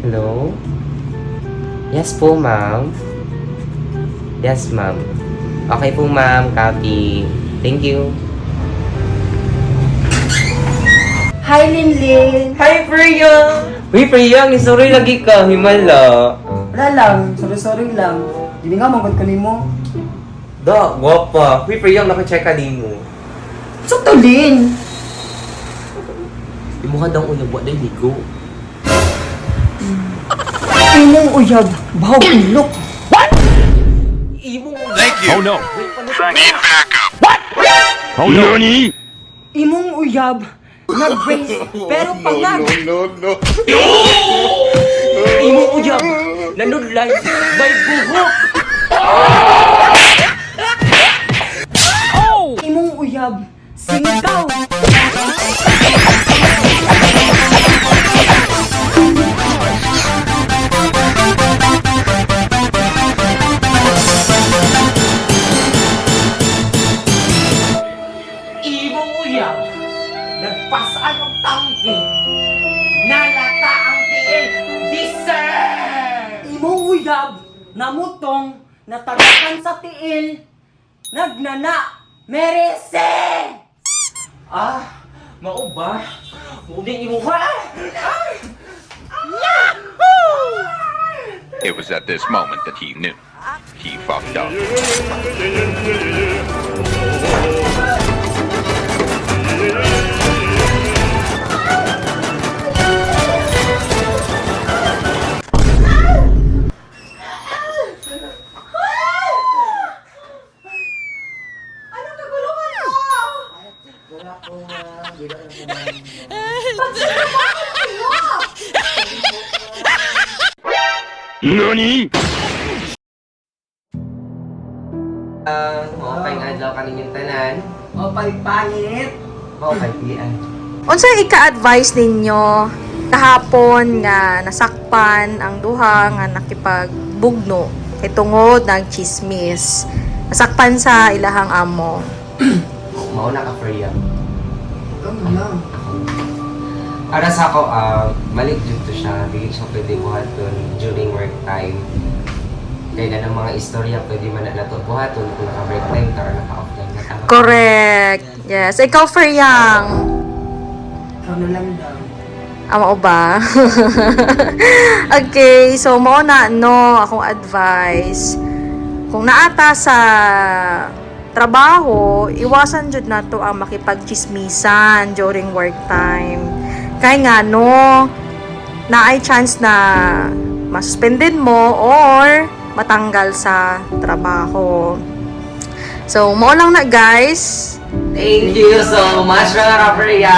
Hello? Yes po, ma'am. Yes, ma'am. Okay po, ma'am. Copy. Thank you. Hi, Linlin. Hi, Priyang! Uy, Priyang, sorry lagi ka. Himala. Wala lang. Sorry lang. Hindi nga, manggod ko mo. Da, guwapa. Uy, Priyang, nakacheck ka din mo. Sakto, Lin. Di mo daw ulo, buwan na ligo. Inong uyab. Bahaw ilok. Imong Thank you. Oh no! Need backup. What? Oh no! NANI?! Imong uyab. Nag-brace. Pero pangag. No. Imong uyab. Nanudlay. May buhok. Imong uyab. Singaw. Imong uyab. Nagpasaan ang tangke. Nalata ang tiil. Deserve! Imong uyab. Namutong. Natagakan sa tiil. Nagnana. Merese. Ah, mauba. Muding imo ba? It was at this moment that he knew. He fucked up. NANI?! Maupay nga adlaw kaninyong tanan. O, pangit. Maupay pian. Unsay ika-advise ninyo kahapon nga nasakpan ang duha nga nakipagbugno kay tungod nagchismis. Nasakpan sa ilahang amo. Mauna ka, Freya. Ano lang. Para sa ako, malik dito siya. Hindi siya pwede buhaton during work time. Kaya na ng mga istorya, pwede man na nato buhaton kung naka-break time ka or naka-offline na tama. Correct. Yes. Ikaw, Feryang. Ikaw na lang daw. Amo ba? Okay. So, mauna, no, akong advice. Kung naata sa trabaho, iwasan jud nato ang makipagchismisan during work time. Kaya nga, no, naay chance na masuspended mo or matanggal sa trabaho. So, mo lang na guys. Thank you so much, mga ka-Freya!